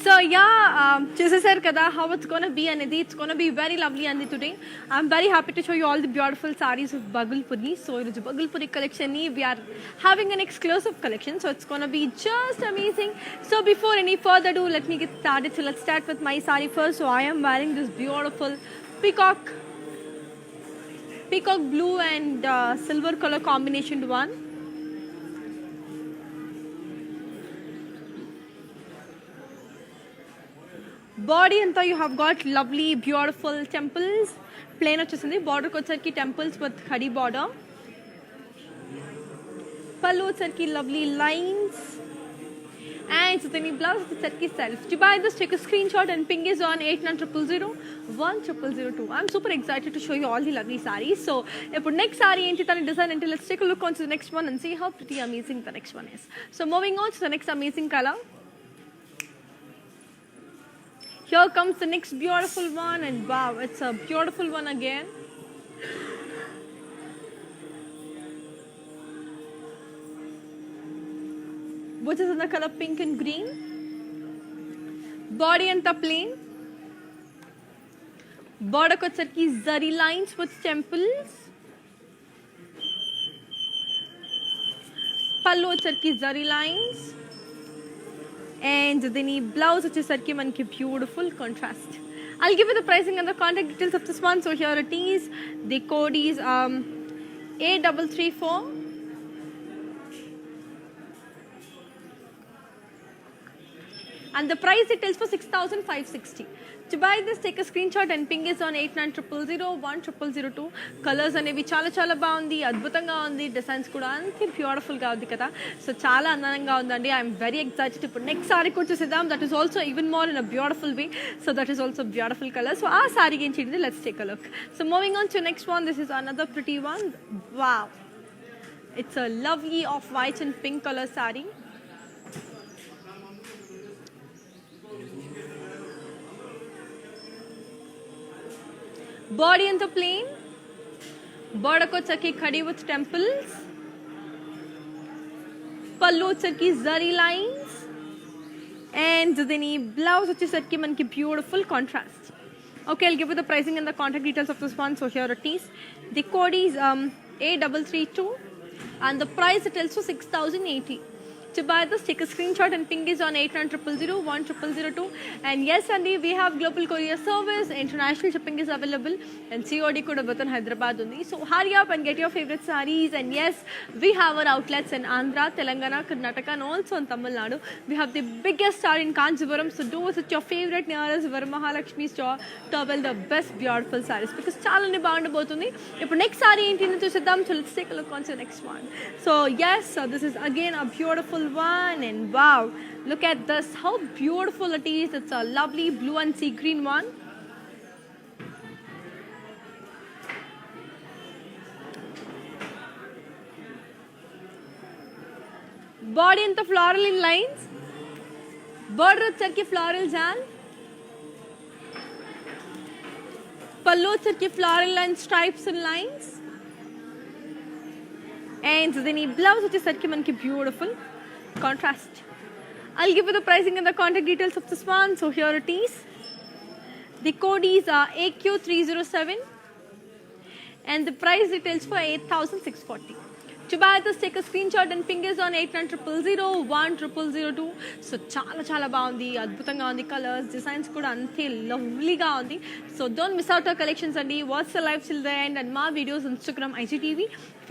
So yeah, చూసేశారు కదా how it's gonna be అనేది. It's gonna be very lovely and today I'm very happy to show you all the beautiful sarees of Bhagalpuri. So ఈరోజు Bhagalpuri collection ని we are having an exclusive collection, so it's gonna be just amazing. So before any further ado, let me get started. So let's start with my saree first. So I am wearing this beautiful peacock blue and silver color combination one. Body anta you have got lovely beautiful temples. Plain వచ్చేసింది. Border వచ్చేసరికి temples with khadi border. Pallu వచ్చేసరికి lovely lines. And so the blouse వచ్చేసరికి self. To buy this, take a screenshot and ping is on 8900010002. I'm super excited to show you all the lovely sarees. So ఇప్పుడు next saree ఏంటి తన design అంటే let's take a look onto the next one and see how pretty amazing the next one is. So moving on to the next amazing color. Here comes the next beautiful one, and wow, it's a beautiful one again. Which is in the color pink and green. Body and the plain. Border kocharki zari lines with temples. Pallu kocharki zari lines. And then blouse వచ్చేసరికి మనకి beautiful contrast. I'll give you the pricing and the contact details of this one. So here it is. The code is A334. And the price it tells for 6,560. To buy this, take a screenshot and ping is on 8900010002. Colors అనేవి చాలా చాలా బాగుంది, అద్భుతంగా ఉంది. Designs కూడా అంతే beautiful గా ఉంది కదా. సో చాలా అందంగా ఉందండి. I'm very excited. ఇప్పుడు నెక్స్ట్ సారీ కూడా చూసేద్దాం. That is also even more in a beautiful way. So that is also beautiful colour. So ఆ సారీ ఏంటి, let's take a look. So moving on to next one. This is another pretty one. Wow, it's a lovely off white and pink colour sorry. Body and the plain. Border ko chaki khadi with temples. Pallu chaki zari lines. And then blouse వచ్చేసరికి మనకి beautiful contrast. Okay, I'll give you the pricing and the contact details of this one. So here it is. The code is A332 and the price it tells for 6,080. To buy this, take a screenshot and ping is on 8900010002. And yes, Andy, we have global courier service. International shipping is available, and COD could have within Hyderabad only. So hurry up and get your favorite sarees. And yes, we have our outlets in Andhra, Telangana, Karnataka, and also in Tamil Nadu. We have the biggest store in Kanchipuram. So do visit your favorite nearest Varamahalakshmi store to avail the best beautiful sarees, because chalani bagundabotundi. ఇప్పుడు next saree ఏంటి అని చూసేద్దాం. So let's take a look on to the next one. So yes, so this is again a beautiful one, and wow, look at this, how beautiful it is. It's a lovely blue and sea green one. Body in the floral in lines. Border వచ్చరికి floral jal. Pallu వచ్చరికి floral and stripes and lines. And then blouse వచ్చేసరికి మనకి beautiful contrast. I'll give you the pricing and the contact details of this one. So here it is. The code is AQ307 and the price details for 8,640. To buy this, take a screenshot and ping is on 8900010002. So చాలా చాలా బాగుంది, అద్భుతంగా ఉంది. Colours, designs కూడా అంతే లవ్లీగా ఉంది. So don't miss out our collections అండి. What's the life chill they and మా videos Instagram, IGTV,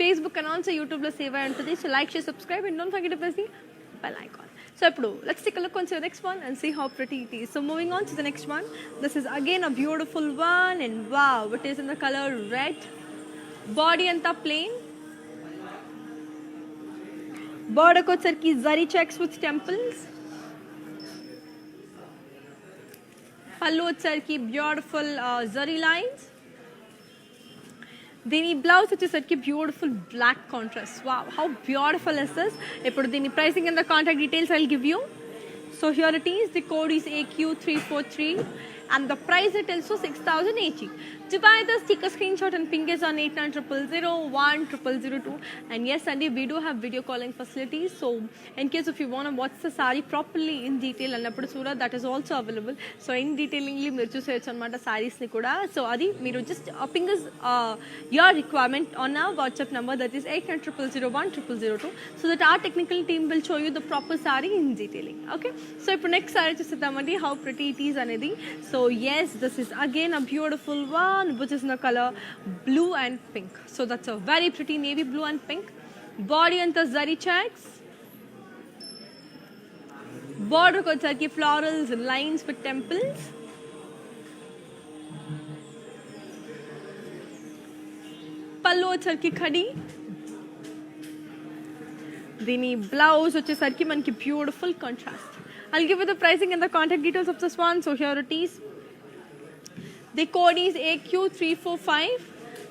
Facebook and also YouTube లో సేవ్ అయి ఉంటుంది. So like, share, subscribe and don't forget to press the bell icon. So ఇప్పుడు let's take a look onto the next one and see how pretty it is. So moving on to the next one. This is again a beautiful one, and wow, it is in the color red. Body anta plain. Border kocharki zari checks with temples. Pallu వచ్చరికి beautiful zari lines. దీని blouse వచ్చేసరికి beautiful black contrast. Wow, how beautiful is this. ఇప్పుడు దీని pricing and the contact details I'll give you. So here it is. The code is AQ343 and the price it tells for 6,080. To buy this, take a screenshot and ping us on 8900010002. And yes, Sandy, we do have video calling facilities. So in case if you want to watch the saree properly in detail, and that is also available. So in detailingly, మీరు చూసేయచ్చు అన్నమాట sarees ని కూడా. So అది మీరు just ping us your requirement on our WhatsApp number, that is 8900010002, so that our technical team will show you the proper saree in detailing. Okay. So ఇప్పుడు next saree చూసేద్దామండి, how pretty it is అనేది. So yes, this is again a beautiful one, which is in the color blue and pink. So that's a very pretty navy blue and pink. Body and the zari checks. Border వచ్చేసరికి florals and lines with temples. పళ్ళు వచ్చేసరికి ఖడి. దీని blouse వచ్చేసరికి మనకి beautiful contrast. I'll give you the pricing and the contact details of this one. So here it is. The code is AQ345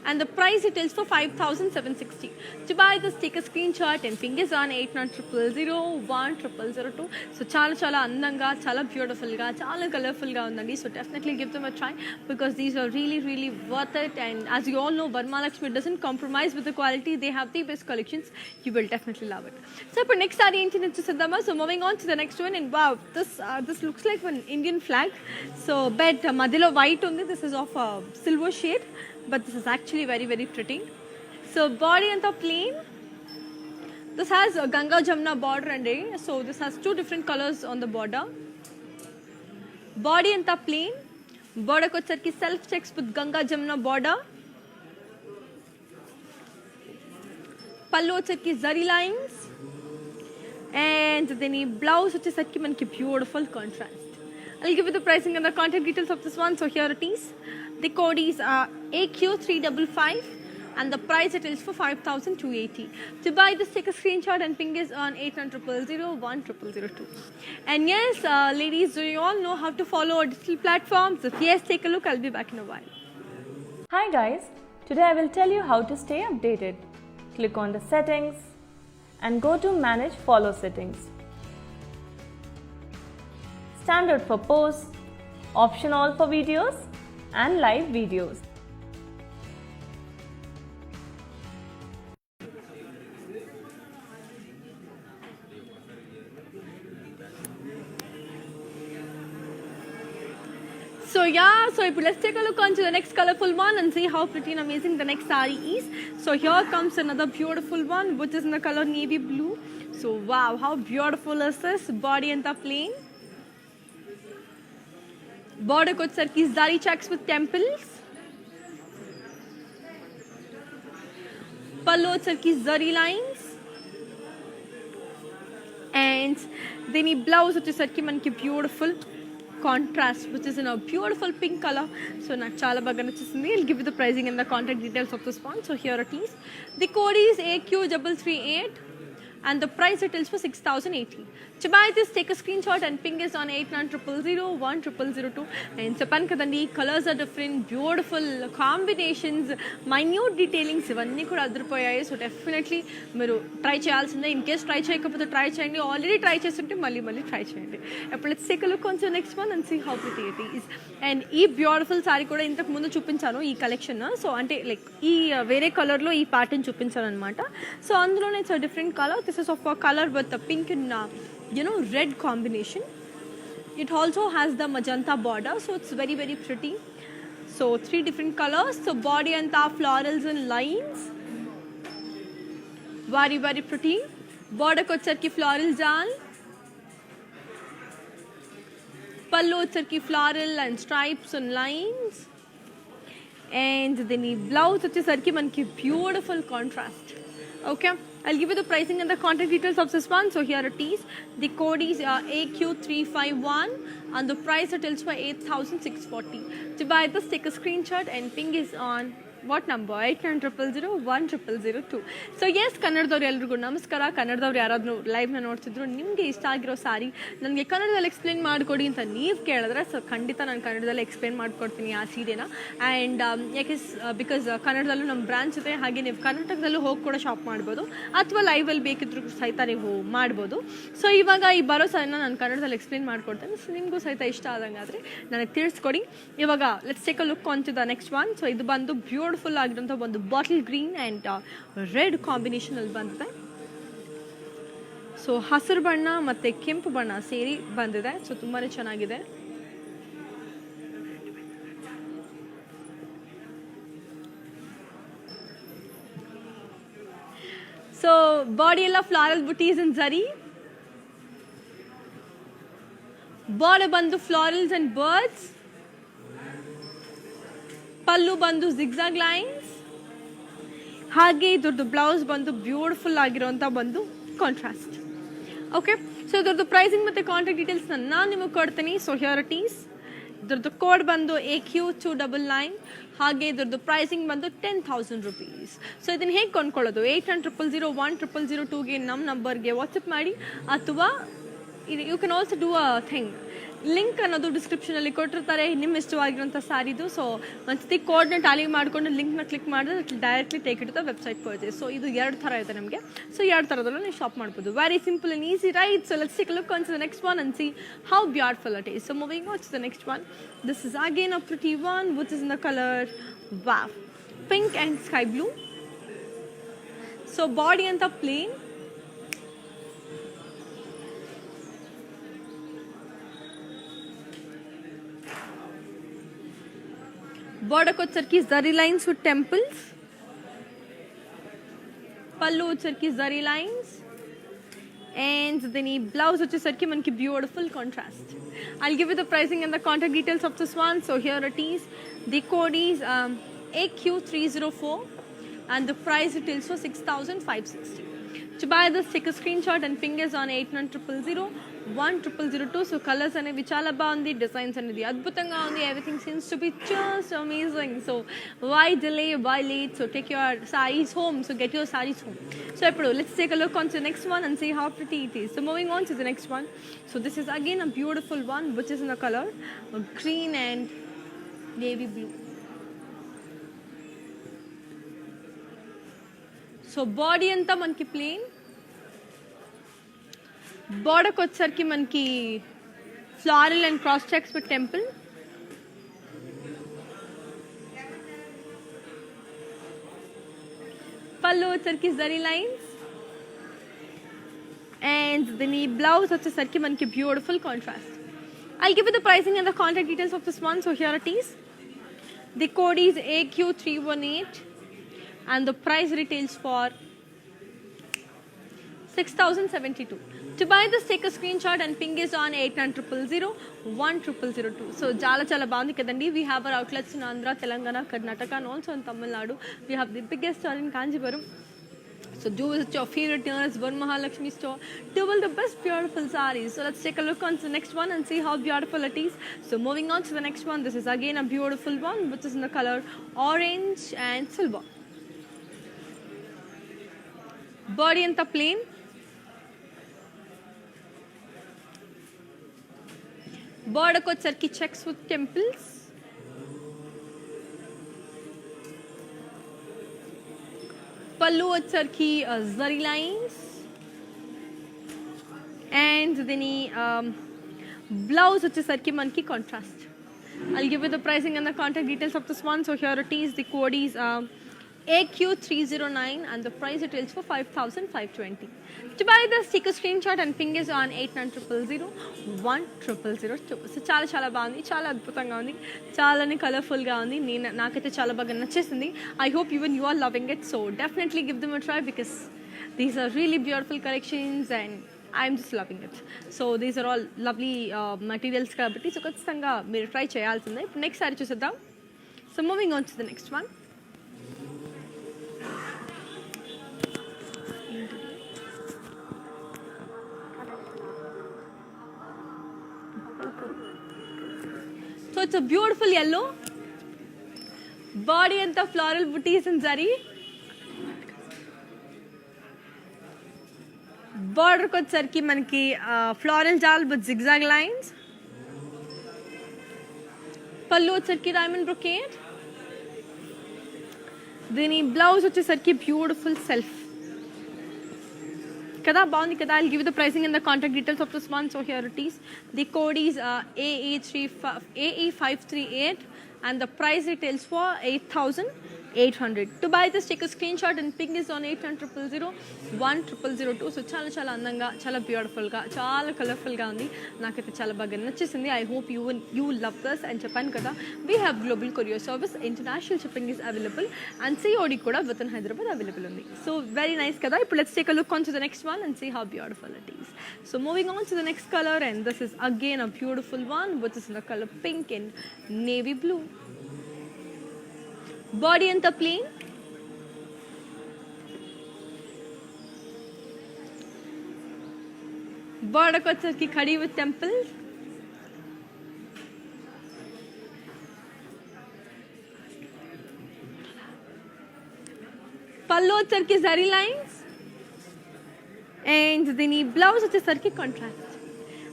and the price it is for 5,760. To buy this, take a screenshot and ping us on 8900010002. So chala andanga, chala beautiful ga, chala colorful ga undandi. So definitely give them a try, because these are really worth it. And as you all know, Varma Lakshmi doesn't compromise with the quality. They have the best collections. You will definitely love it. So for next saree enti chusedama. So moving on to the next one, and wow, this looks like an Indian flag. So but madhilo white undi. This is of a silver shade, but this is actually very pretty. So body and the plain. This has a Ganga Jamna border and so this has two different colors on the border. Body and the plain. Border kochharki self checks with Ganga Jamna border. Pallu వచ్చేసరికి zari lines, and then blouse వచ్చేసరికి మనకి beautiful contrast. I'll give you the pricing and the contact details of this one. So here it is. The code is AQ355 and the price it is for 5,280. To buy this, take a screenshot and ping us on 8900010002. And yes, ladies, do you all know how to follow our digital platforms? If yes, take a look. I'll be back in a while. Hi guys, today I will tell you how to stay updated. Click on the settings and go to manage follow settings. Standard for posts, optional for videos and live videos. So yeah, so let's take a look onto the next colorful one and see how pretty and amazing the next saree is. So here comes another beautiful one, which is in the color navy blue. So wow, how beautiful is this? Body and the plain. Border kochharki zari checks with temples. Pallu వచ్చేసరికి zari lines, and then ఈ blouse వచ్చేసరికి మనకి beautiful contrast, which is in a beautiful pink color. So నాకు చాలా బాగా నచ్చేసింది. I'll give you the pricing and the contact details of this one. So here it is. The code is AQ338 and the price it is for 6,080. To buy this, take a screenshot and ping us on 8900010002. And చెప్పాను కదండి, colours are different, beautiful combinations, minute detailings ఇవన్నీ కూడా అదిరిపోయాయి. So definitely మీరు try చేయాల్సిందే. In case try చేయకపోతే try చేయండి, already try చేస్తుంటే మళ్ళీ ట్రై చేయండి. ఇప్పుడు let's take a look on to next one and see how pretty it is. And ఈ బ్యూటిఫుల్ సారీ కూడా ఇంతకు ముందు చూపించాను ఈ కలెక్షన్. సో అంటే లైక్ ఈ వేరే కలర్లో ఈ ప్యాటర్న్ చూపించాను అనమాట. సో అందులోనే it's different colour. This is of a colour with pink and red combination. It also has the magenta border, so it's very pretty. So 3 different colors. So body and the florals and lines, very pretty. Border kochharki floral jal, pallu వచ్చేసరికి floral and stripes and lines, and then ఈ blouse వచ్చేసరికి మనకి beautiful contrast. Okay, I'll give you the pricing and the contact details of this one. So here it is. The code is AQ351 and the price it is for 8,640. To buy this, take a screenshot and ping is on what number 8900010002. So yes, ಕನ್ನಡದವ್ರು ಎಲ್ರಿಗೂ ನಮಸ್ಕಾರ. ಕನ್ನಡದವ್ರು ಯಾರಾದರೂ ಲೈವ್ನ ನೋಡ್ತಿದ್ರು, ನಿಮಗೆ ಇಷ್ಟ ಆಗಿರೋ ಸಾರಿ ನನಗೆ ಕನ್ನಡದಲ್ಲಿ explain ಮಾಡಿಕೊಡಿ ಅಂತ ನೀವು ಕೇಳಿದ್ರೆ, ಸೊ ಖಂಡಿತ ನಾನು ಕನ್ನಡದಲ್ಲಿ ಎಕ್ಸ್ಪ್ಲೇನ್ ಮಾಡಿಕೊಡ್ತೀನಿ ಆ ಸೀರೆನ. ಆ್ಯಂಡ್ ಯಾಕೆ ಬಿಕಾಸ್ ಕನ್ನಡದಲ್ಲೂ ನಮ್ಮ ಬ್ರಾಂಚ್ ಇದೆ, ಹಾಗೆ ನೀವು ಕರ್ನಾಟಕದಲ್ಲೂ ಹೋಗಿ ಕೂಡ ಶಾಪ್ ಮಾಡ್ಬೋದು, ಅಥವಾ ಲೈವಲ್ಲಿ ಬೇಕಿದ್ರು ಸಹಿತ ನೀವು ಮಾಡ್ಬೋದು. ಸೊ ಇವಾಗ ಈ ಬರೋ ಸಾರಿನ ನಾನು ಕನ್ನಡದಲ್ಲಿ ಎಕ್ಸ್ಪ್ಲೇನ್ ಮಾಡಿಕೊಡ್ತೇನೆ. ಸೊ ನಿಮಗೂ ಸಹಿತ ಇಷ್ಟ ಆದಂಗಾದರೆ ನನಗೆ ತಿಳಿಸ್ಕೊಡಿ. ಇವಾಗ let's take a look on to the next one. So ಇದು ಬಂದು ಬ್ಯೂಟಿಫುಲ್ ಆಗಿರೋಂಥ ಒಂದು ಬಾಟಲ್ ಗ್ರೀನ್ ಆ್ಯಂಡ್ ರೆಡ್ ಕಾಂಬಿನೇಷನಲ್ಲಿ ಬಂದಿದೆ. ಸೊ ಹಸಿರು ಬಣ್ಣ ಮತ್ತು ಕೆಂಪು ಬಣ್ಣ ಸೇರಿ ಬಂದಿದೆ. ಸೊ ತುಂಬಾ ಚೆನ್ನಾಗಿದೆ. ಸೊ ಬಾಡಿ ಎಲ್ಲ ಫ್ಲಾರಲ್ ಬುಟೀಸ್ ಇನ್ ಝರಿ. ಬಾರ್ಡರ್ ಬಂದು ಫ್ಲಾರಲ್ಸ್ ಅಂಡ್ ಬರ್ಡ್ಸ್. ಪಲ್ಲು ಬಂದು ಜಿಗ್ಜಾಗ್ ಲೈನ್ಸ್. ಹಾಗೆ ಇದ್ರದ್ದು ಬ್ಲೌಸ್ ಬಂದು ಬ್ಯೂಟಿಫುಲ್ ಆಗಿರೋಂಥ ಒಂದು ಕಾಂಟ್ರಾಸ್ಟ್. ಓಕೆ, ಸೊ ಇದ್ರದ್ದು ಪ್ರೈಸಿಂಗ್ ಮತ್ತು ಕಾಂಟ್ಯಾಕ್ಟ್ ಡೀಟೇಲ್ಸ್ನ ನಾನು ನಿಮಗೆ ಕೊಡ್ತೀನಿ. So here it is. ಇದ್ರದ್ದು ಕೋಡ್ ಬಂದು AQ299. ಹಾಗೆ ಇದ್ರದ್ದು ಪ್ರೈಸಿಂಗ್ ಬಂದು 10,000 rupees. ಸೊ ಇದನ್ನು ಹೇಗೆ ಕೊಂಡ್ಕೊಳ್ಳೋದು? 8900010002ಗೆ ನಮ್ಮ ನಂಬರ್ಗೆ ವಾಟ್ಸಪ್ ಮಾಡಿ, ಅಥವಾ you can also do a thing. Link ಅನ್ನೋದು ಡಿಸ್ಕ್ರಿಪ್ಷನಲ್ಲಿ ಕೊಟ್ಟಿರ್ತಾರೆ ನಿಮ್ಮ ಇಷ್ಟವಾಗಿರೋಂಥ ಸಾರಿದು. ಸೊ ಒಂದ್ಸತಿ ಕೋಡ್ನ ಟ್ಯಾಲಿ ಮಾಡಿಕೊಂಡು ಲಿಂಕ್ನ ಕ್ಲಿಕ್ ಮಾಡಿದ್ರೆ directly take it the website purchase. So ಇದು 2 ಥರ ಇದೆ ನಮಗೆ. ಸೊ 2 ಥರದಲ್ಲೂ ನೀವು ಶಾಪ್ ಮಾಡ್ಬೋದು. Very simple and easy, right? So let's take a look on to the next one and see how beautiful it is. So moving on to the next one. This is again a pretty one which is in the color, wow, pink and sky blue. So body anta plain. Border ko charki zari lines with temples. Pallu charki zari lines. And then the blouse వచ్చేసరికి మనకి beautiful contrast. I'll give you the pricing and the contact details of this one. So here it is. The code is AQ304 and the price retails for 6,560. To buy this, take a screenshot and ping us on 8900010002. So colors అనేవి చాలా బాగుంది, designs అనేది అద్భుతంగా ఉంది. Everything seems to be just amazing. So why delay, why late? So take your sarees home. So get your sarees home. So ఇప్పుడు let's take a look on to the next one and see how pretty it is. So moving on to the next one. So this is again a beautiful one which is in the color green and navy blue. So body అంతా మనకి plain. బార్డర్కి వచ్చేసరికి మనకి floral and cross checks with temple. పళ్ళు వచ్చేసరికి zari lines. And దీని blouse వచ్చేసరికి మనకి beautiful contrast. I'll give you the pricing and the contact details of this one. So here it is. The code is AQ318 and the price retails for 6,072. To buy this, take a screenshot and ping us on 8900010002. So chala baagundi kadandi. We have our outlets in Andhra, Telangana, Karnataka and also in Tamil Nadu. We have the biggest store in Kanjipuram. So do visit your favorite nearest Varamahalakshmi store to build the best beautiful sarees. So let's take a look on to the next one and see how beautiful it is. So moving on to the next one. This is again a beautiful one which is in the color orange and silver. Body anta plain. Border ko charki checks with temples. Pallu charki zari lines. And then blouse వచ్చేసరికి మనకి contrast. I'll give you the pricing and the contact details of this one. So here it is. The code is AQ309 and the price retails for 5,520. To buy this, take a screenshot and ping us on 8900010002. So చాలా బాగుంది, చాలా అద్భుతంగా ఉంది, చాలానే కలర్ఫుల్గా ఉంది. నాకైతే చాలా బాగా నచ్చేసింది. I hope even you are loving it. So definitely give them a try because these are really beautiful collections and I'm just loving it. So these are all lovely materials కాబట్టి సో ఖచ్చితంగా మీరు try చేయాల్సిందే. ఇప్పుడు next sari చూసేద్దాం. So moving on to the next one. So it's a beautiful yellow. Body అంతా floral buttis and zari. బార్డర్కి వచ్చేసరికి మనకి ఫ్లోరల్ జాల్ విత్ జిగ్జాగ్ లైన్స్. పళ్ళు వచ్చేసరికి డైమండ్ బ్రొకేట్. దీని బ్లౌజ్ వచ్చేసరికి బ్యూటిఫుల్ సెల్ఫ్ కదా, బాగుంది కదా. I'll give you the pricing and the contact details of this one. So here it is. The code is AE538 and the price retails for 8,800. To buy this, take a screenshot and ping is on 800-001-0002. So చాలా చాలా అందంగా, చాలా బ్యూటిఫుల్గా, చాలా కలర్ఫుల్గా ఉంది. నాకైతే చాలా బాగా నచ్చేసింది. I hope you love this. And చెప్పాను కదా, we have global courier service, international shipping is available and COD కూడా విత్ ఇన్ హైదరాబాద్ అవైలబుల్ ఉంది. సో వెరీ నైస్ కదా. ఇప్పుడు let's take a look on to the next one and see how beautiful it is. So moving on to the next color, and this is again a beautiful one which is in the color pink and navy blue. Body anta plain. Border ko ki khadi with temples. Pallu వచ్చేసరికి zari lines. And then the blouse వచ్చేసరికి contrast.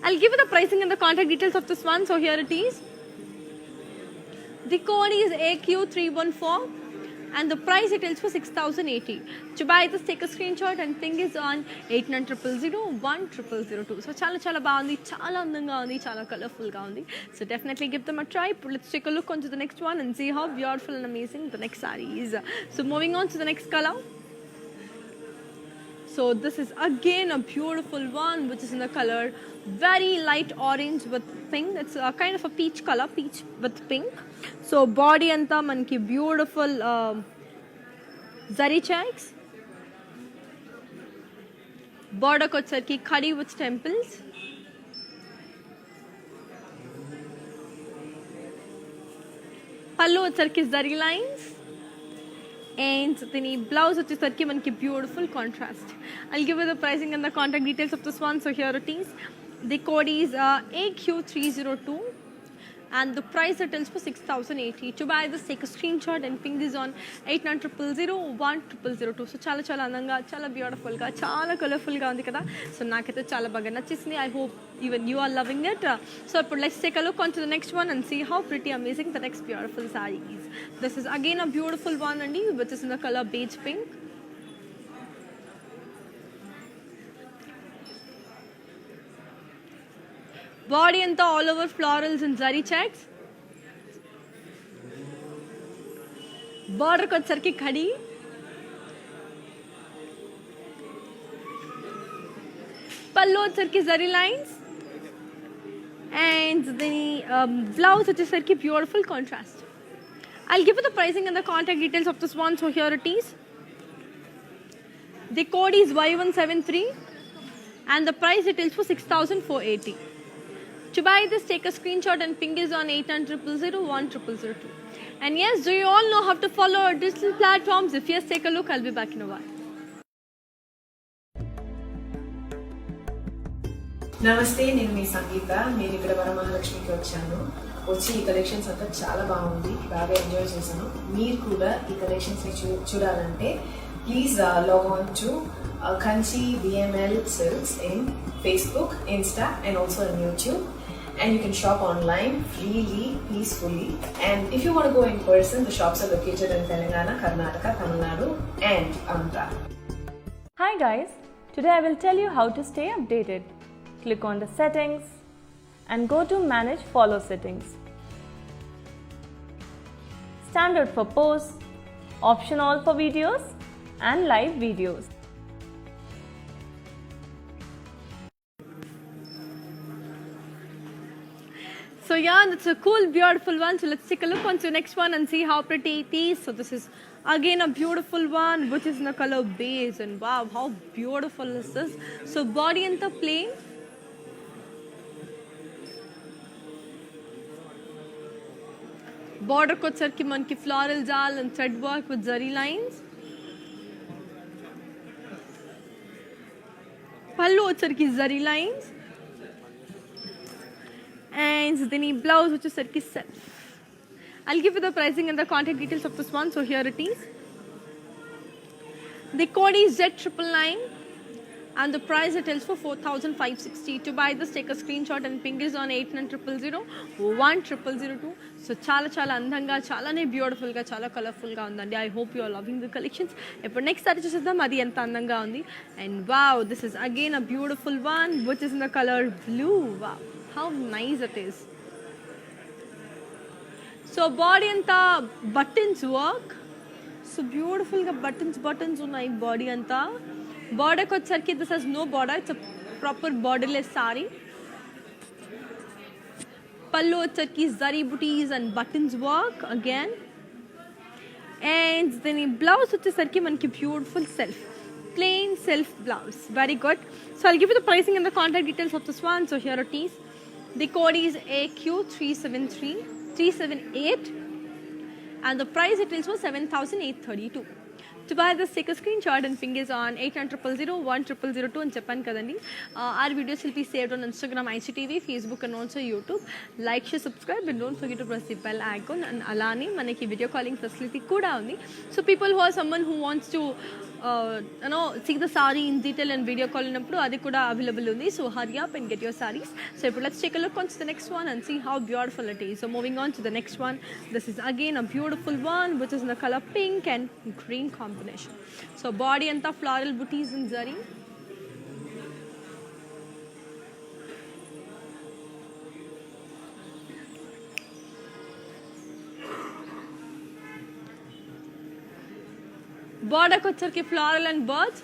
I'll give you the pricing and the contact details of this one. So here it is. The code is AQ314 and the price it is for 6,080. To buy this, take a screenshot and ping is on 800-001-0002. So chala chala baagundi, chala andanga undi, chala colorful ga undi. So definitely give them a try. Let's take a look onto the next one and see how beautiful and amazing the next saree is. So moving on to the next color. So this is again a beautiful one which is in the color very light orange with pink. It's a kind of a peach color, peach with pink. So body anta manki beautiful zari checks. Border ko వచ్చేసరికి khadi with temples. Pallu వచ్చేసరికి zari lines. And then blouse వచ్చేసరికి మనకి beautiful contrast. I'll give you the pricing and the contact details of this one. So here it is. The code is AQ302 and the price it is for 6,080. To buy this, take a screenshot and ping this on 800-001-0002. So చాలా చాలా అందంగా, చాలా బ్యూటిఫుల్గా, చాలా కలర్ఫుల్గా ఉంది కదా. So నాకైతే చాలా బాగా నచ్చేసింది. I hope even you are loving it. So let's take a look onto the next one and see how pretty amazing the next beautiful saree is. This is again a beautiful one and which is in the color beige pink. Body anta all over florals and zari checks. Border ko వచ్చేసరికి khadi. Pallu వచ్చేసరికి zari lines. And the blouse వచ్చేసరికి beautiful contrast. I'll give you the pricing and the contact details of this one. So here it is. The code is Y173 and the price it is for 6,480. To buy this, take a screenshot and ping is on 800-001-0002. And yes, do you all know how to follow our digital platforms? If yes, take a look. I'll be back in a while. నమస్తే, నేను మీ సంగీత. నేను ఇక్కడ వరమహాలక్ష్మికి వచ్చాను. వచ్చి ఈ collections అంతా చాలా బాగుంది, బాగా ఎంజాయ్ చేశాను. మీరు కూడా ఈ కలెక్షన్స్ చూడాలంటే please log on to Kanchi VML Silks in Facebook, Insta and also on YouTube. And you can shop online freely, peacefully. And if you want to go in person, the shops are located in Telangana, Karnataka, Tamil Nadu and Andhra. Hi guys, today I will tell you how to stay updated. Click on the settings and go to manage follow settings. Standard for posts, option all for videos and live videos. So yeah, that's a cool, beautiful one. So let's take a look onto the next one and see how pretty it is. So this is again a beautiful one which is in the color beige, and wow, how beautiful is this. So body anta plain. Border ko వచ్చేసరికి మనకి floral jal and thread work with zari lines. Pallu వచ్చేసరికి zari lines. And then the blouse which is self. I'll give you the pricing and the contact details of this one. So here it is. The code is Z999 and the price it is for 4,560. To buy this, take a screenshot and ping is on 8900010002. So chala andanga, chalane beautiful ga, chala colorful ga undandi. I hope you are loving the collections. Ippudu next sari chusudam, adi enta andanga undi. And wow, this is again a beautiful one which is in the color blue. Wow, how nice it is. So body anta buttons work. So beautiful ga buttons unnai body anta. Border kochesariki this has no border, it's a proper borderless sari. Pallu vachesariki zari booties and buttons work again. And then blouse vachesariki manki beautiful plain self blouse. Very good. So I'll give you the pricing and the contact details of this one. So here it is. The code is AQ378378 and the price it is for 7,832. To buy this, take a screenshot and ping is on 8900010002 and Japan kadandi. Our videos will be saved on Instagram, ICTV, Facebook and also YouTube. Like, share, subscribe and don't forget to press the bell icon. And alani manaki video calling facility kuda undi. So people who are someone who wants to see the sari in detail and video call inappudu adi kuda available undi. So hurry up and get your saris. So let's take a look on to the next one and see how beautiful it is. So moving on to the next one. This is again a beautiful one which is in the color pink and green combination. So body anta floral booties in zari. Border kochesariki floral and birds.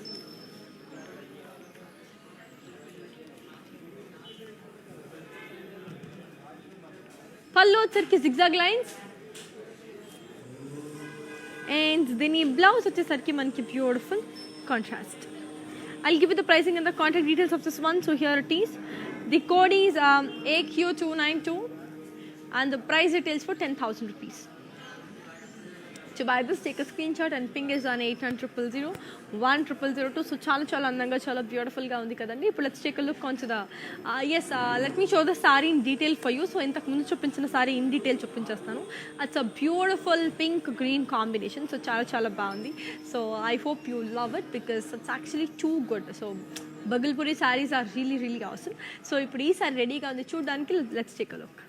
Pallu vachesariki zigzag lines. And then blouse vachesariki manki beautiful contrast. I'll give you the pricing and the contact details of this one. So here it is. The code is AQ292 and the price it is for 10,000 rupees. To buy this, take a screenshot and ping is on 8900010002. So chala andanga, chala beautiful ga undi kadandi. But let's take a look onto the let me show the sari in detail for you. So intaku mundu chuppinchina sari in detail chuppinchestanu. It's a beautiful pink green combination. So chala baundi. So I hope you love it because it's actually too good. So Bagalpuri sarees are really awesome. So ippudu ee sari ready ga undi chudaniki. Let's take a look.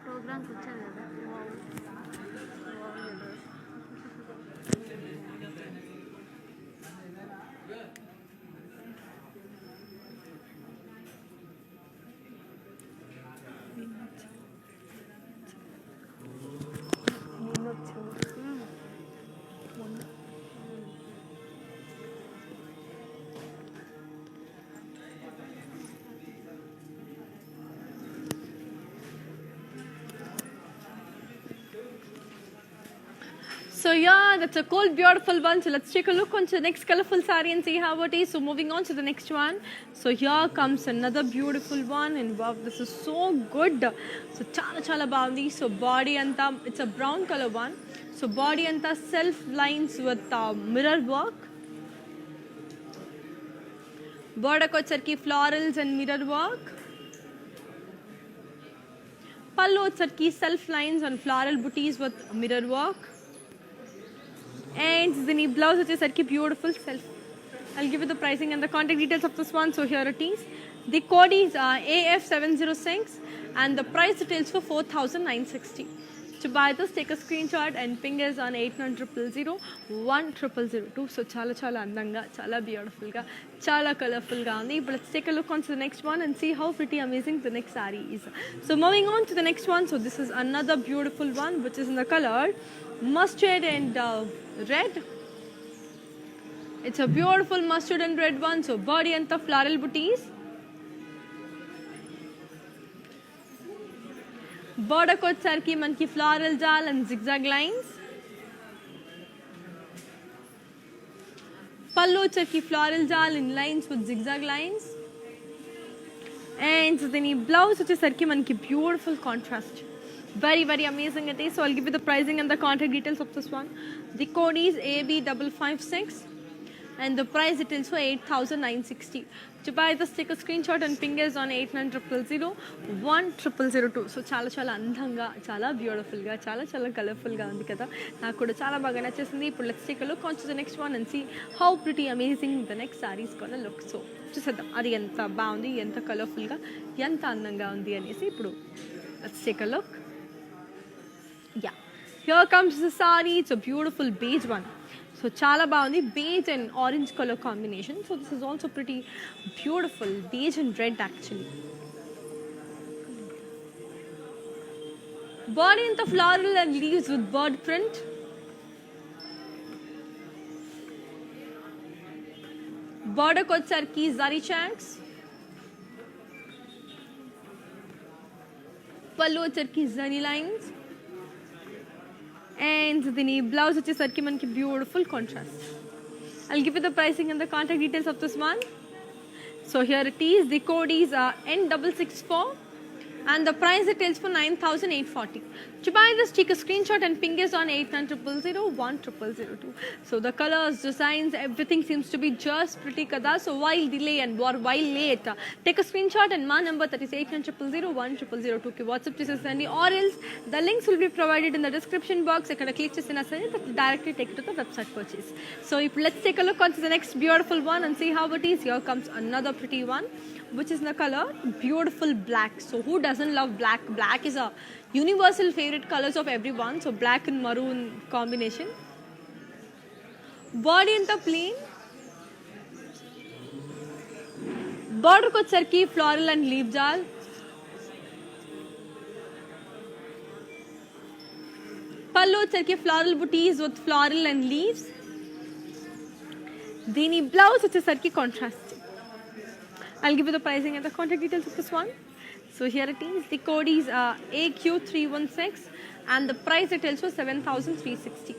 ప్రోగ్రామ్కి వచ్చారు కదా So yeah, that's a cool, beautiful one. So let's take a look onto the next colorful saree and see how it is. So moving on to the next one. So here comes another beautiful one, and wow, this is so good. So chala baundi. So body anta, it's a brown color one. So body anta self lines with mirror work. Border kochesariki florals and mirror work. Pallu vachesariki self lines and floral booties with mirror work. And the blouse vachesariki beautiful self. I'll give you the pricing and the contact details of this one. So here it is. The code is AF706 and the price details for 4,960. To buy this, take a screenshot and ping us on 8900010002. So chala andanga, chala beautiful ga, chala colorful ga undi. But let's take a look on to the next one and see how pretty amazing the next saree is. So moving on to the next one. So this is another beautiful one which is in the color mustard and red. It's a beautiful mustard and red one. So body and the floral booties. Border kochesariki manki floral jal and zigzag lines. Pallu vachesariki floral jal in lines with zigzag lines. And then blouse vachesariki manki beautiful contrast. very amazing it is. So I'll give you the pricing and the contact details of this one. The code is AB556 and the price details for 8,960. To buy this, take a screenshot and ping us on 8900010002. So చాలా అందంగా, చాలా beautiful గా, చాలా colourful గా ఉంది కదా. నాకు కూడా చాలా బాగా నచ్చేసింది. ఇప్పుడు let's take a look on to the next one and see how pretty amazing the next saree is gonna look. So చూసేద్దాం అది ఎంత బాగుంది, ఎంత కలర్ఫుల్ గా, ఎంత అందంగా ఉంది అనేసి. ఇప్పుడు let's take a look. Yeah, here comes the saree. It's a beautiful beige one. So chala baagundi, beige and orange color combination. So this is also pretty beautiful, beige and red actually. Body in the floral and leaves with bird print. Border kocharki zari checks. Pallu వచ్చరికి zari lines. And the blouse వచ్చేసరికి మనకి beautiful contrast. I'll give you the pricing and the contact details of this one. So here it is. The code is N664 and the price details for 9,840. To buy this, take a screenshot and ping us on 8900010002. So the colors, designs, everything seems to be just pretty kada. So while delay and while late, take a screenshot and my number that is 8900010002 ki WhatsApp chesesandi, or else the links will be provided in the description box. Ikkada click chesina sare that directly take you to the website purchase. So let's take a look onto the next beautiful one and see how it is. Here comes another pretty one, which is the color beautiful black. So who doesn't love black? Black is a universal favorite colors of everyone. So black and maroon combination. Body in the plain. Border ko charki floral and leaf jal. Pallu charki floral booties with floral and leaves. Dini blouse వచ్చేసరికి contrast. I'll give you the pricing and the contact details of this one. So here it is. The code is AQ316 and the price details for 7,360.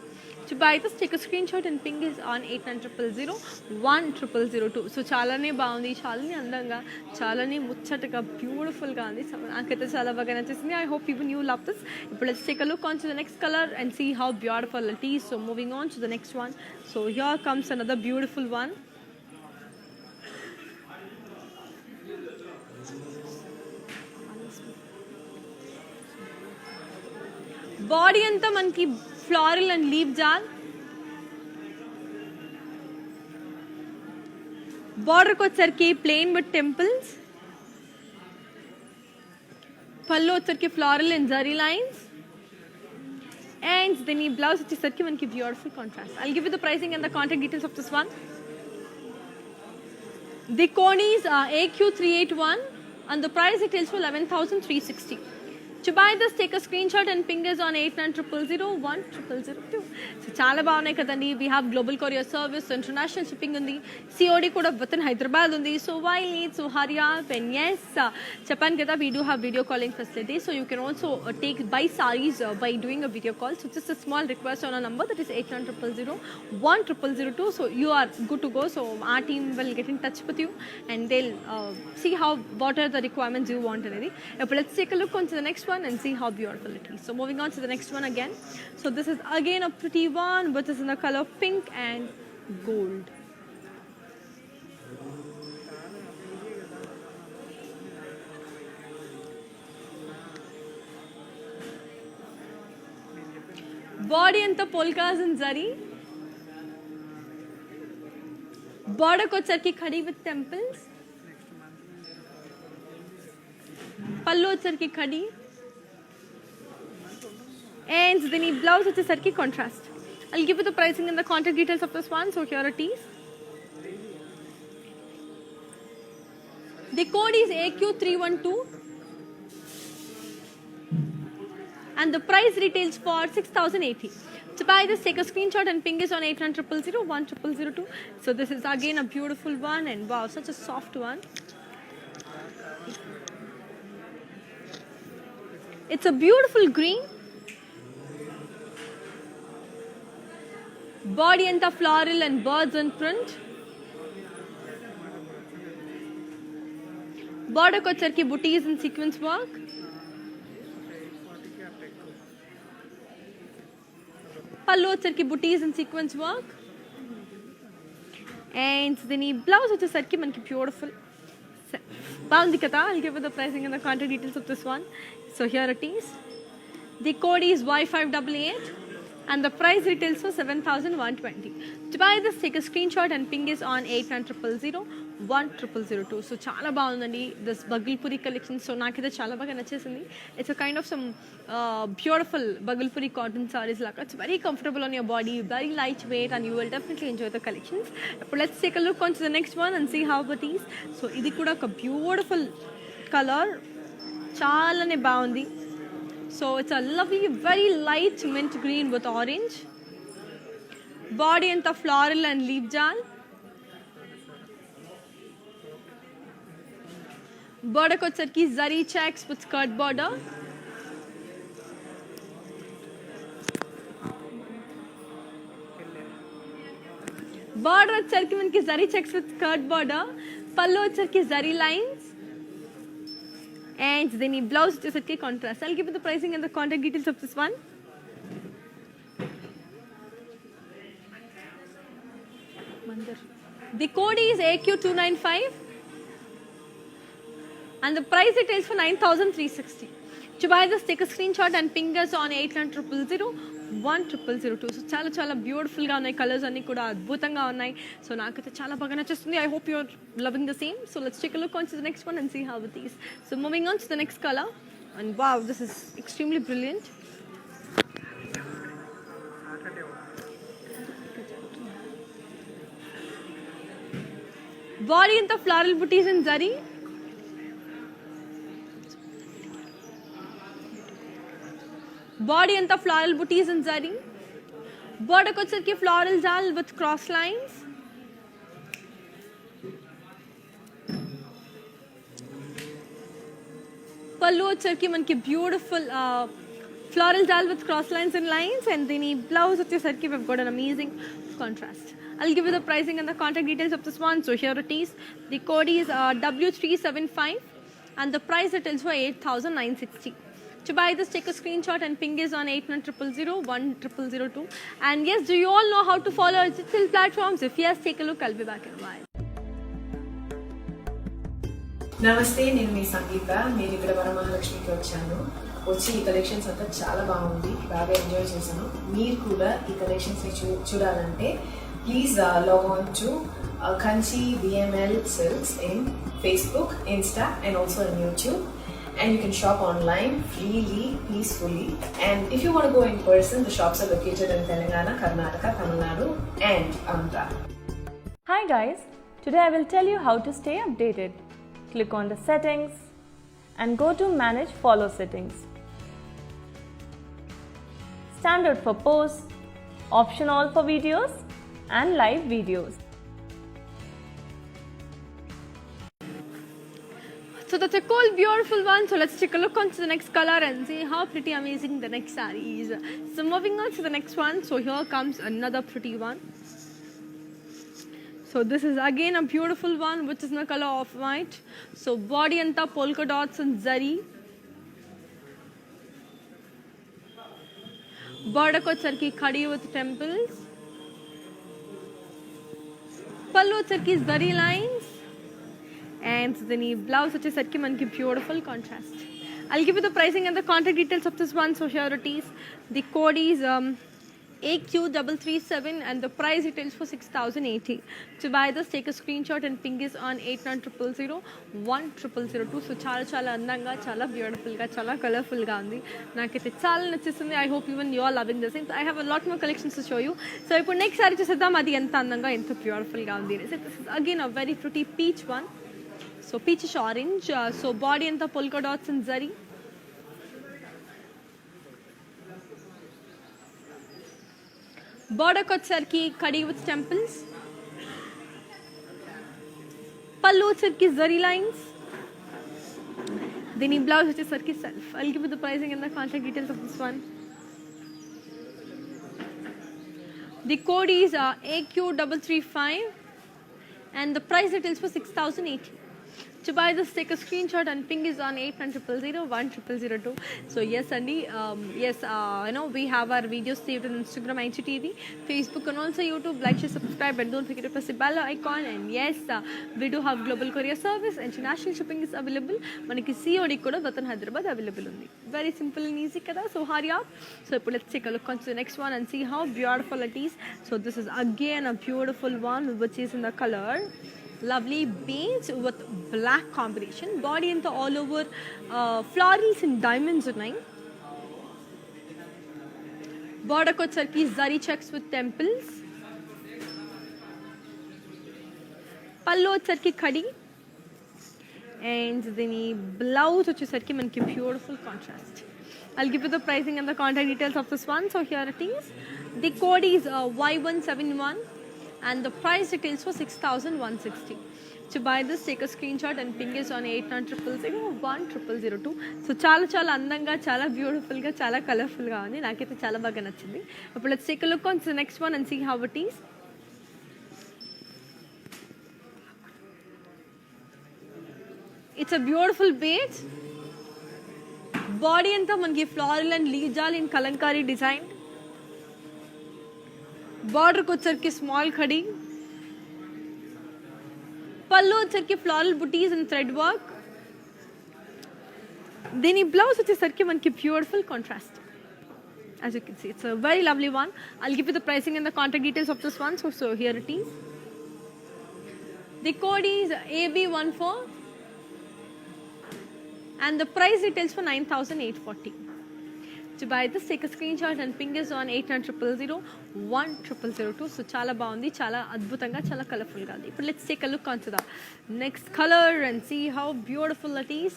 To buy this, take a screenshot and ping us on 8900010002. So chalane baagundi, chalane andanga, chalane muchataga, beautiful ga undi. Naakaithe chala baga nachesindi. I hope even you love this. But let's take a look onto the next color and see how beautiful it is. So moving on to the next one. So here comes another beautiful one. Body anta manki floral and leaf jal. Border kocharki plain with temples. Pallu వచ్చరికి floral and zari lines. And then ఈ blouse వచ్చేసరికి మనకి beautiful contrast. I'll give you the pricing and the contact details of this one. The code is AQ381 and the price details for 11,360. To buy this, take a screenshot and ping us on 8900010002. So చాలా బాగున్నాయి కదండి. We have global courier service, international shipping ఉంది, COD కూడా within Hyderabad ఉంది. So why need to hurry up? And yes, చెప్పాను కదా, we do have video calling facility. So you can also buy sarees by doing a video call. So just a small request on a number that is 8900010002. So you are good to go. So our team will get in touch with you and they'll see what are the requirements you want అనేది. But let's take a look on to the next one and see how beautiful it is. So moving on to the next one again. So this is again a pretty one, but it's in the color pink and gold. Body and the polkas and zari. Border kocharki khadi with temples. Pallu వచ్చరికి khadi. And then the blouse వచ్చేసరికి contrast. I'll give you the pricing and the contact details of this one. So here it is. The code is AQ312 and the price retails for 6,080. To buy this, take a screenshot and ping us on 8900010002. So this is again a beautiful one and wow, such a soft one. It's a beautiful green. Body and the floral and birds and print. Border kocharki booties and sequence work. పళ్ళు వచ్చరికి బుటీస్ and sequence work and దీని blouse వచ్చేసరికి మనకి beautiful బాగుంది కదా. I'll give you the pricing and the contact details of this one. So here it is. The code is Y588 and the price retails for 7,120. To buy this, take a screenshot and ping us on 8900010002. So చాలా బాగుందండి this Bhagalpuri collection. So నాకైతే చాలా బాగా నచ్చేసింది. It's a kind of some beautiful Bhagalpuri cotton saris లాగా. It's very comfortable on your body, very light weight and you will definitely enjoy the collections. ఇప్పుడు let's take a look on to the next one and see how it is. So ఇది కూడా ఒక beautiful colour, చాలానే బాగుంది. So it's a lovely, very light mint green with orange. Body and the floral and leaf jal. Border kochaki zari checks with skirt border. Border వచ్చరికి మనకి zari checks with skirt border. Pallu వచ్చరికి zari lines. And then the blouse is a contrast. I'll give you the pricing and the contact details of this one. The code is AQ295 and the price it is for 9,360. To buy this, take a screenshot and ping us on 8900010002. So చాలా చాలా బ్యూటిఫుల్గా ఉన్నాయి, colours అన్నీ కూడా అద్భుతంగా ఉన్నాయి. So నాకైతే చాలా బాగా నచ్చేస్తుంది. I hope you're loving the same. So let's take a look on to the next one and see how it is. So moving on to the next colour and wow, this is extremely brilliant. Body అంతా floral butis and zari. Body and the floral booties and zari. Border kochaki floral jal with cross lines. Pallu వచ్చరికి మనకి beautiful floral jal with cross lines and lines, and then blouse వచ్చేసరికి we've got an amazing contrast. I'll give you the pricing and the contact details of this one. So here it is. The code is W375 and the price it is for 8,960. To buy this, take a screenshot and ping us on 8900010002. And yes, do you all know how to follow our digital platforms? If yes, take a look. I'll be back in a while. నమస్తే, నేను మీ సంగీత. నేను ఇక్కడ వరమహాలక్ష్మికి వచ్చాను. వచ్చి ఈ collections అంతా చాలా బాగుంది, బాగా ఎంజాయ్ చేశాను. మీరు కూడా ఈ కలెక్షన్స్ చూడాలంటే please log on to Kanchi BML Silks in Facebook, Insta and also on YouTube. And you can shop online freely, peacefully. And if you want to go in person, the shops are located in Telangana, Karnataka, Tamil Nadu and Andhra. Hi guys, today I will tell you how to stay updated. Click on the settings and go to manage follow settings. Standard for posts, option all for videos and live videos. So that's a cool, beautiful one. So let's take a look onto the next color and see how pretty amazing the next saree is. So moving on to the next one. So here comes another pretty one. So this is again a beautiful one, which is in the color of white. So body and the polka dots and zari. Border kochaki khadi with temples. Pallu chaki zari lines. And then the blouse వచ్చేసరికి మనకి beautiful contrast. I'll give you the pricing and the contact details of this one. So here it is. The code is AQ337 and the price it is for 6,080. To buy this, take a screenshot and ping us on 8900010002. So చాలా చాలా అందంగా, చాలా బ్యూటిఫుల్గా, చాలా కలర్ఫుల్గా ఉంది. నాకైతే చాలా నచ్చేస్తుంది. I hope even you are loving the same. I have a lot more collections to show you. So ఇప్పుడు నెక్స్ట్ సారీ చూసేద్దాం, అది ఎంత అందంగా, ఎంత బ్యూటిఫుల్గా ఉంది. This is again a very pretty peach one. So peachish orange. So body and the polka dots and zari. Border kochaki khadi with temples. Pallu వచ్చరికి zari lines. Then the blouse వచ్చరికి self. I'll give you the pricing and the contact details of this one. The code is AQ335 and the price it is for 6,080. To buy this, take a screenshot and ping is on 8900010002. So yes, Andy, we have our videos saved on Instagram, IGTV, Facebook, and also YouTube. Like, share, subscribe, and don't forget to press the bell icon. And yes, we do have global courier service. International shipping is available. Manaki COD kuda within Hyderabad available undi. Very simple and easy kada. So hurry up. So let's take a look onto the next one and see how beautiful it is. So this is again a beautiful one, which is in the color lovely beige with black combination. Body and all over florals and diamonds ఉన్నాయి. Border వచ్చరికి zari checks with temples. పళ్ళు వచ్చరికి khadi. And దీని blouse వచ్చేసరికి మనకి beautiful contrast. I'll give you the pricing and the contact details of this one. So here it is. The code is Y171. And the price details for 6,160. To buy this, take a screenshot and ping us on 8900010002. So చాలా అందంగా, చాలా beautiful గా, చాలా colourful గా ఉంది. నాకైతే చాలా బాగా నచ్చింది. ఇప్పుడు let's take a look on the next one and see how it is. It's a beautiful beige. Body అంతా మనకి floral and leaf jal in Kalamkari design. Border को వచ్చరికి స్మాల్ ఖడి. పళ్ళు వచ్చరికి floral buttis and thread work. దీని blouse వచ్చేసరికి మనకి beautiful contrast. As you can see, it's a very lovely one. I'll give you the pricing and the contact details of this one. So here it is. The code is AB14 and the price details for 9,840. To buy this, take a screenshot and ping us on 8900010002. So chala baundi, chala adbhutanga, chala colorful ga undi. But let's take a look onto the next color and see how beautiful it is.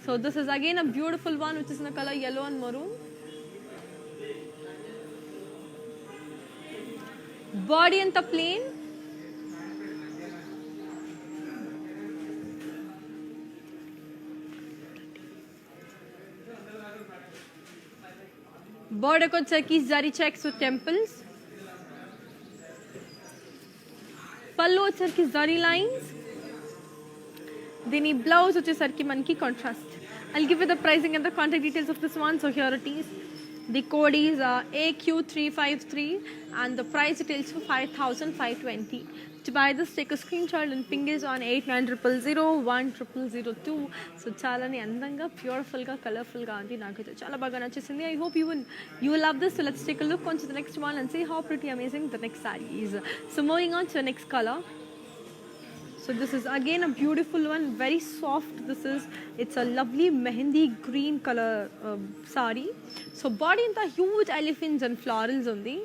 So this is again a beautiful one, which is in the color yellow and maroon. Body anta plain. Border ko వచ్చరికి zari checks with temples. పళ్ళు వచ్చరికి zari lines. దీని blouse వచ్చేసరికి మనకి contrast. I'll give you the pricing and the contact details of this one. So here it is. The code is AQ353 and the price details for 5,520. To buy this, take a screenshot and ping us on 8900010002. So chalani andanga, beautiful ga, colorful ga undi. Naakaiతే చాలా బాగా నచ్చేసింది. I hope you will love this. So let's take a look onto the next one and see how pretty amazing the next saree is. So moving on to the next color. So this is again a beautiful one, very soft. It's a lovely mehendi green color saree. So body anta huge elephants and florals undi.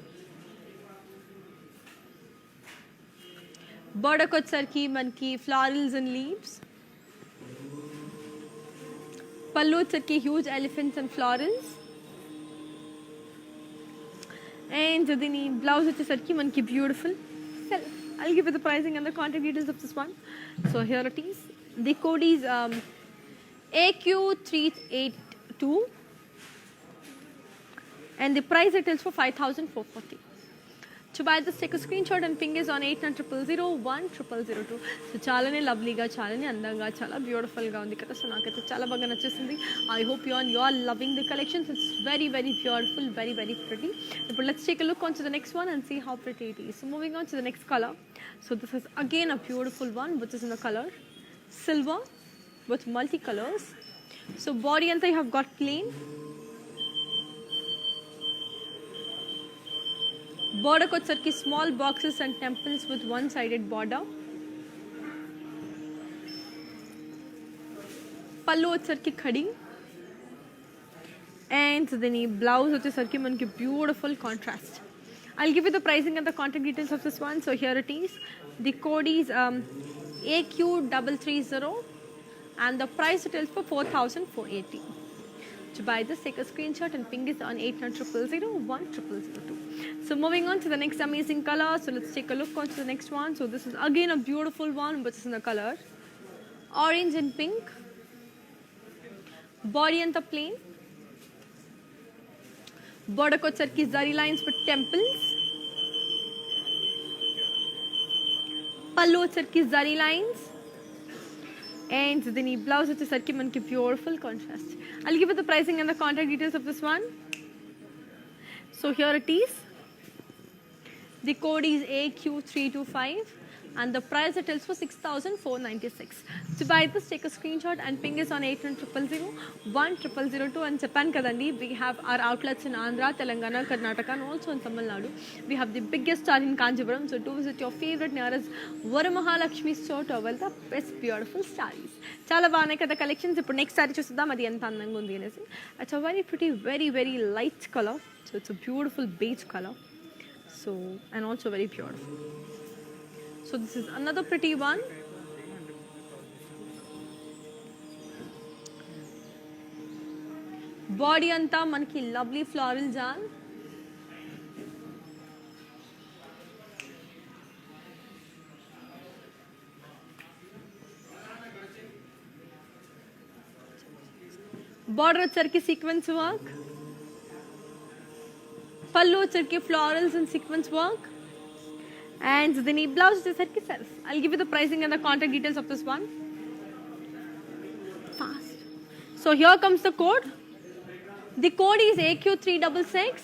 Border ko వచ్చరికి మనకి florals and leaves. పళ్ళు వచ్చరికి huge elephants and florals. And దీని blouse వచ్చేసరికి మనకి beautiful. I'll give you the pricing and the contact details of this one. So here it is. The code is AQ382 and the price details for 5,440. To buy this, take a screenshot and ping us on 8900010002. So chalane lovely ga, chalane andanga, chala beautiful ga undi kada. So naakaithe chala baga nachesindi. I hope you are loving the collections. It's very beautiful, very pretty. But let's take a look onto the next one and see how pretty it is. So moving on to the next color. So this is again a beautiful one, which is in the color silver with multicolors. So body anta you have got plain. Border ko వచ్చరికి small boxes and temples with one-sided border. పళ్ళు వచ్చరికి khadi. And దీని blouse వచ్చేసరికి మనకి beautiful contrast. I'll give you the pricing and the contact details of this one. So here it is. The code is AQ330 and the price details for 4,480. To buy this, take a screenshot and ping this on 8900010002. So moving on to the next amazing color. So let's take a look onto the next one. So this is again a beautiful one, which is in the color orange and pink. Body and the plain. Border ko వచ్చరికి zari lines with temples. పళ్ళు వచ్చరికి zari lines. And దీని blouse వచ్చేసరికి మనకి beautiful contrast. I'll give you the pricing and the contact details of this one. So here it is. The code is AQ325 and the price it is for 6,496. To buy this, take a screenshot and ping us on 8100 and Japan kadandi. We have our outlets in Andhra, Telangana, Karnataka and also in Tamil Nadu. We have the biggest store in Kanchipuram, so do visit your favorite nearest Varamahalakshmi store to avail the best beautiful sarees. Chala baane kada collections. Ippudu next saree chustuddam adi enta andanga undi anesi. It's a very pretty, very light color. So it's a beautiful beige color. So and also very beautiful. So this is another pretty one. Body anta manki lovely floral jal. Border వచ్చరికి sequence work. Pallu వచ్చరికి florals and sequence work. And the knee blouse is self. I'll give you the pricing and the contact details of this one. Fast. So here comes the code. The code is AQ366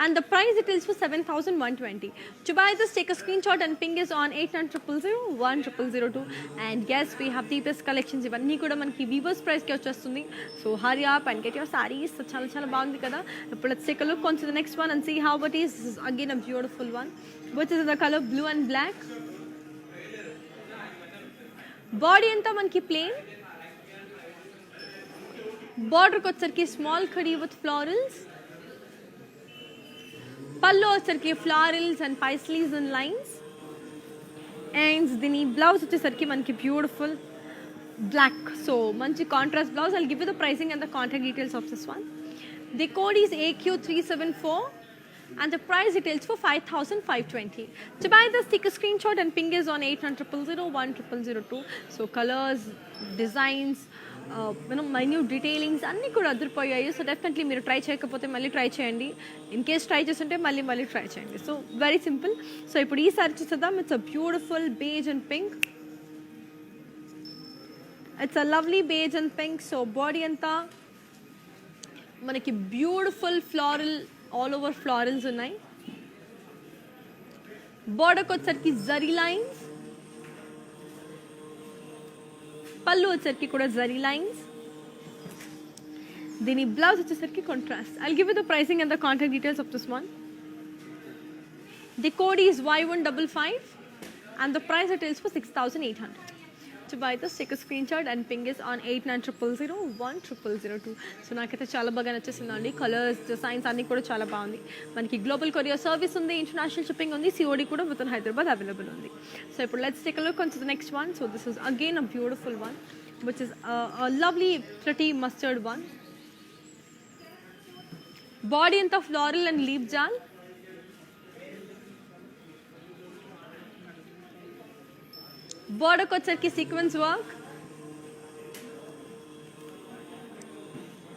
and the price it is for 7,120. To buy this, take a screenshot and ping us on 8900010002. And yes, we have the best collections. Ivanni kuda manki weavers price ki vachestundi. So hurry up and get your sarees. So chala baagundi kada. Now let's take a look onto the next one and see how it is. This is again a beautiful one, which is in the color blue and black. Body anta manki plain. Border kochsarki small khadi with florals. Pallu వచ్చరికి florals and paisleys and lines. And దీని blouse వచ్చేసరికి మనకి beautiful black. So మంచి contrast blouse. I'll give you the pricing and the contact details of this one. The code is AQ374 and the price details for 5,520. To buy this, take a screenshot and ping us on 8900010002. So colors, designs, minute detailings అన్నీ కూడా అదిరిపోయాయి. So definitely మీరు try చేయకపోతే మళ్ళీ try చేయండి. In case try చేస్తుంటే మళ్ళీ try చేయండి. So very simple. సో ఇప్పుడు ఈ సారీ చూసేద్దాం. It's a beautiful beige and pink. It's a lovely beige and pink. So body అంతా మనకి beautiful floral all over florals ఉన్నాయి. బార్డర్కి వచ్చరికి జరీ లైన్స్. పళ్ళు వచ్చరికి కూడా జరీ లైన్స్. దీని బ్లౌజ్ వచ్చేసరికి contrast. I'll give you the pricing and the contact details of this one. The code is Y155 and the price it is for 6,800. To buy this, take a screenshot and ping us on 8900010002. So నాకైతే చాలా బాగా నచ్చేసిందండి. Colours, designs అన్నీ కూడా చాలా బాగుంది. మనకి global courier service ఉంది, international shipping ఉంది, COD కూడా విత్ ఇన్ హైదరాబాద్ అవైలబుల్ ఉంది. సో ఇప్పుడు let's take a look on to the next one. So this is again a beautiful one which is a lovely pretty mustard one. Body anta floral and leaf jal. Border kocharki sequence work.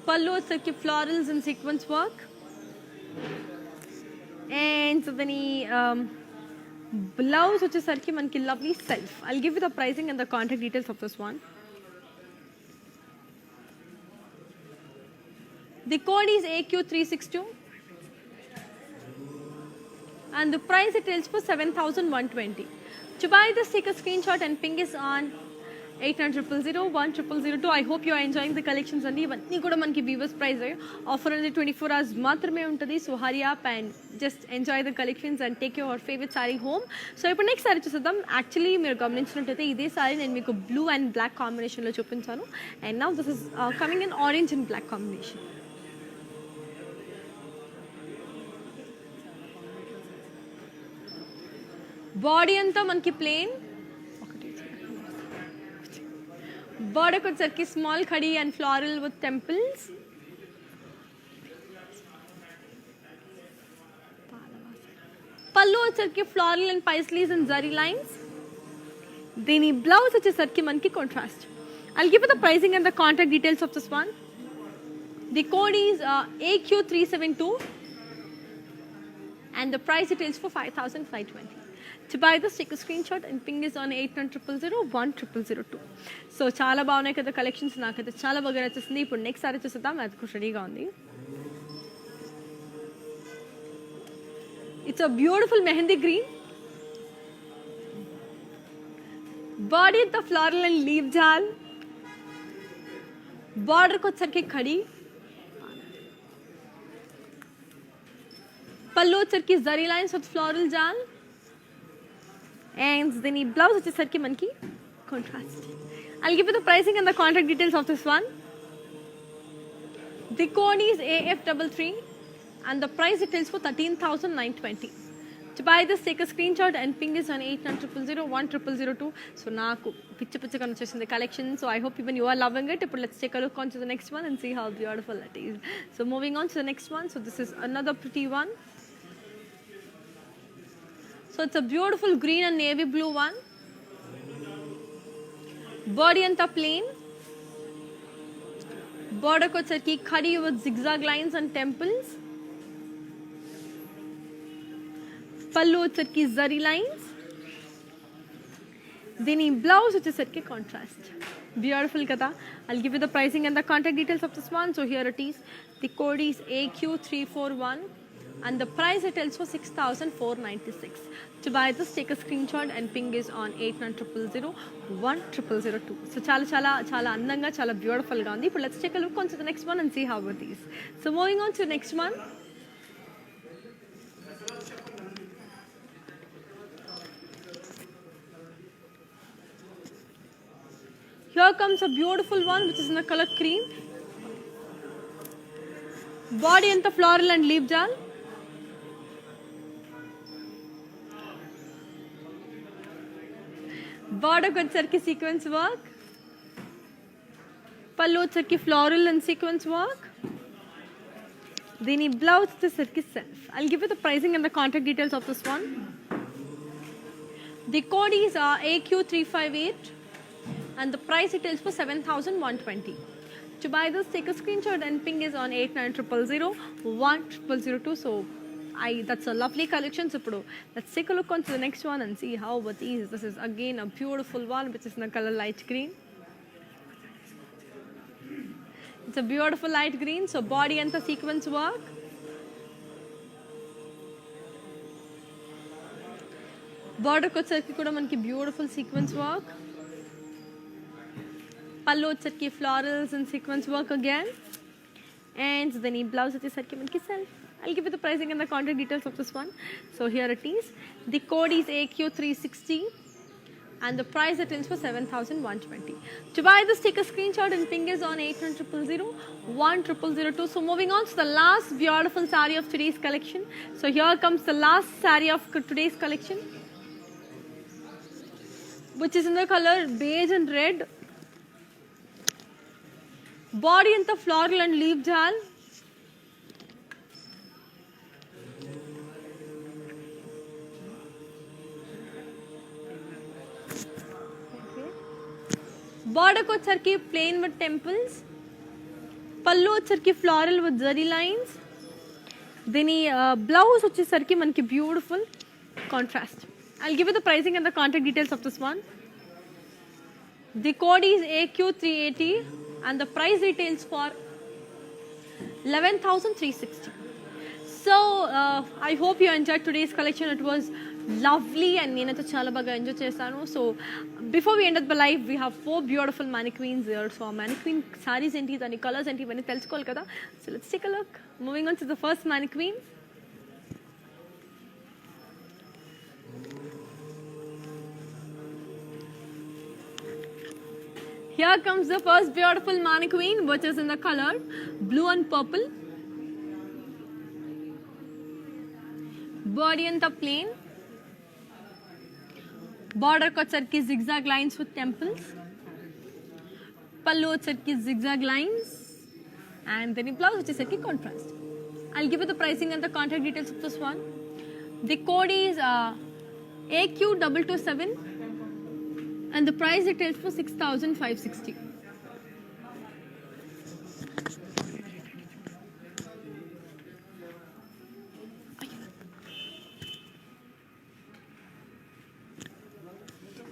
Pallu వచ్చరికి florals and sequence work. And so then blouse వచ్చేసరికి మనకి lovely self. I'll give you the pricing and the contact details of this one. The code is AQ362 and the price it is for 7,120. To buy this, take a screenshot and ping us on 8900010002. I hope you are enjoying the collections and ఇవన్నీ కూడా మనకి weavers price offer అనేది 24 hours మాత్రమే ఉంటుంది. So hurry up and just enjoy the collections and take your favourite sorry home. So ఇప్పుడు next sorry చూద్దాం. Actually మీరు గమనించినట్టయితే ఇదే సారీ నేను మీకు బ్లూ అండ్ బ్లాక్ కాంబినేషన్లో చూపించాను. And now this is coming in orange and black combination. Body అంతా మనకి ప్లెయిన్. బార్డర్కి వచ్చరికి small khadi and floral with temples. Pallu వచ్చరికి floral and paisleys and zari lines. దీని బ్లౌజ్ వచ్చేసరికి మనకి contrast. I'll give you the pricing and the contact details of this one. The code is AQ372 and the price it is for 5,520. To buy this, take a screenshot and ping is on 8900010002. So చాలా బాగున్నాయి కదా collections, నాకైతే చాలా బాగా నచ్చేసింది. ఇప్పుడు next sari చూసేద్దాం, అది కూడా రెడీగా ఉంది. It's a beautiful mehendi green, body అంతా ఫ్లోరల్ అండ్ లీవ్ జాల్, బార్డర్కి వచ్చరికి ఖడి, పళ్ళు వచ్చరికి zari lines with floral jaal, and దీని బ్లౌజ్ వచ్చేసరికి మనకి contrast. I'll give you the pricing and the contact details of this one. The code is AF33 and the price it is for 13,920. To buy this, take a screenshot and ping this on 8900010002. So naaku picha picha ga vachesindi collection. So I hope even you are loving it. But let's take a look on to the next one and see how beautiful it is. So moving on to the next one. So this is another pretty one. So it's a beautiful green and navy blue one. Body anta plain, border ko chaki khadi with zigzag lines and temples, pallu chaki zari lines, then blouse వచ్చేసరికి contrast. Beautiful kada. I'll give you the pricing and the contact details of this one. So here it is. The code is AQ341 and the price it tells for 6,496. To buy this, take a screenshot and ping is on 8900010002. So chala andanga, chala beautiful ga undi. But let's take a look on to the next one and see how it is. So moving on to the next one. Here comes a beautiful one which is in the color cream. Body anta floral and leaf jal. Border వచ్చరికి sequence work, పళ్ళు వచ్చరికి floral and sequence work, దీని blouse వచ్చేసరికి self. I'll give you the pricing and the contact details of this one. The code is AQ358 and the price it is for 7,120. To buy this, take a screenshot and ping is on 8900010002. So that's a lovely collection. So let's take a look on to the next one and see how it is. This is again a beautiful one which is in the color light green. It's a beautiful light green. So body and the sequence work, border వచ్చరికి కూడా మనకి beautiful sequence work, పళ్ళు వచ్చరికి florals and sequence work again, and then ఈ blouse వచ్చేసరికి మనకి self. I'll give you the pricing and the contact details of this one. So here it is. The code is AQ360 and the price it is for 7,120. To buy this, take a screenshot and ping is on 8900010002. So moving on to the last beautiful saree of today's collection. So here comes the last saree of today's collection, which is in the color beige and red. Body in the floral and leaf jal. Border వచ్చరికి plain with temples, పళ్ళు వచ్చరికి floral with zari lines, దీని blouse వచ్చేసరికి మనకి beautiful contrast. I'll give you the pricing and the contact details of this one. The code is AQ380 and the price retails for 11,360. So I hope you enjoyed today's collection. It was lovely and నేనైతే చాలా బాగా enjoy చేశాను. So before we end the live we have 4 beautiful mannequins here. సో ఆ mannequin sarees ఏంటి, దాని colours ఏంటి, ఇవన్నీ తెలుసుకోవాలి కదా. So let's take a look. Moving on to the first mannequin. Here comes the first beautiful mannequin which is in the color blue and purple. Body and the plain, border వచ్చరికి zigzag lines with temples, pallu వచ్చరికి zigzag lines, and then blouse వచ్చేసరికి contrast. I'll give you the pricing and the contact details of this one. The code is AQ227 and the price it is for 6,560.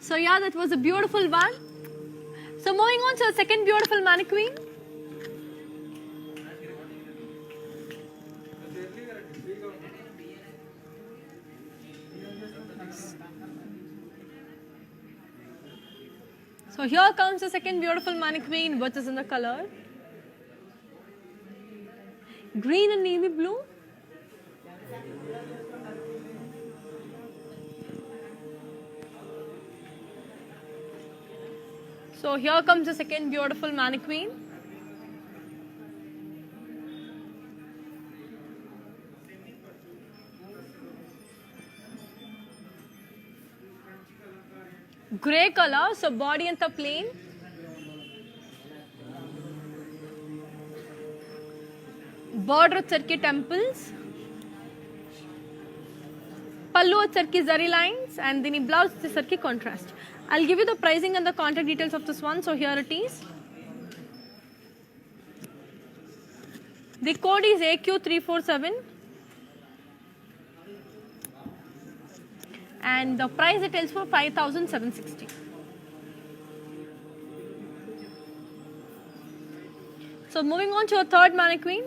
So yeah, that was a beautiful one. So moving on to the second beautiful mannequin. So here comes the second beautiful mannequin, which is in the color green and navy blue. So here comes the second beautiful mannequin. Grey color, so body and the plain. Border వచ్చరికి temples. పళ్ళు వచ్చరికి zari lines and దీని blouse వచ్చరికి contrast. I'll give you the pricing and the contact details of this one. So here it is. The code is AQ347 and the price it tells for 5,760. So moving on to a third mannequin.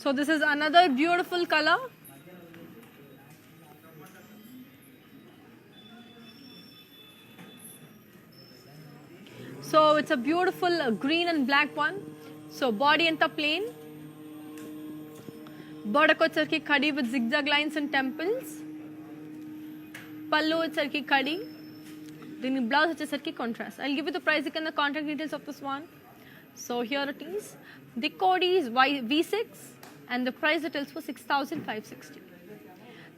So this is another beautiful color. So it's a beautiful green and black one. So body and the plain. Border వచ్చరికి khadi with zigzag lines and temples. Pallu వచ్చరికి khadi. Then blouse వచ్చేసరికి contrast. I'll give you the pricing and the contact details of this one. So here it is. The code is V6 and the price it is for 6,560.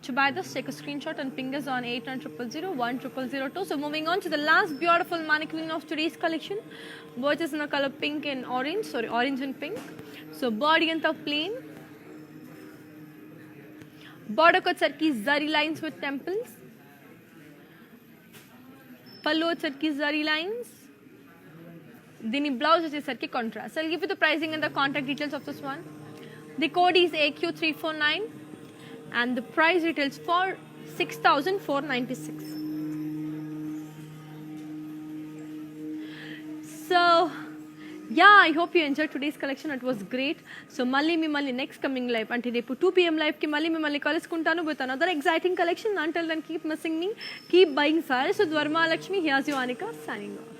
To buy this, take a screenshot and ping us on 8900010002. So moving on to the last beautiful mannequin of today's collection, which is in the color pink and orange. Sorry, orange and pink. So body and the plain. Border వచ్చరికి zari lines with temples. Pallu వచ్చరికి zari lines. దీని blouse వచ్చేసరికి contrast. I'll give you the pricing and the contact details of this one. The code is AQ349 and the price retails for 6,496. So yeah, I hope you enjoyed today's collection. It was great. So malli mimmalni next coming live ante repu 2 p.m. live ki malli mimmalni kaluskuntanu with another exciting collection. Until then, keep missing me, keep buying sarees. So Dwarma Lakshmi, here's you Anika signing off.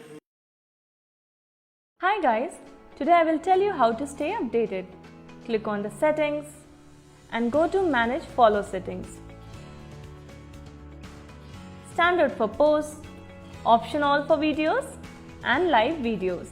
Hi guys, today I will tell you how to stay updated. Click on the settings and go to manage follow settings. Standard for posts, option all for videos and live videos.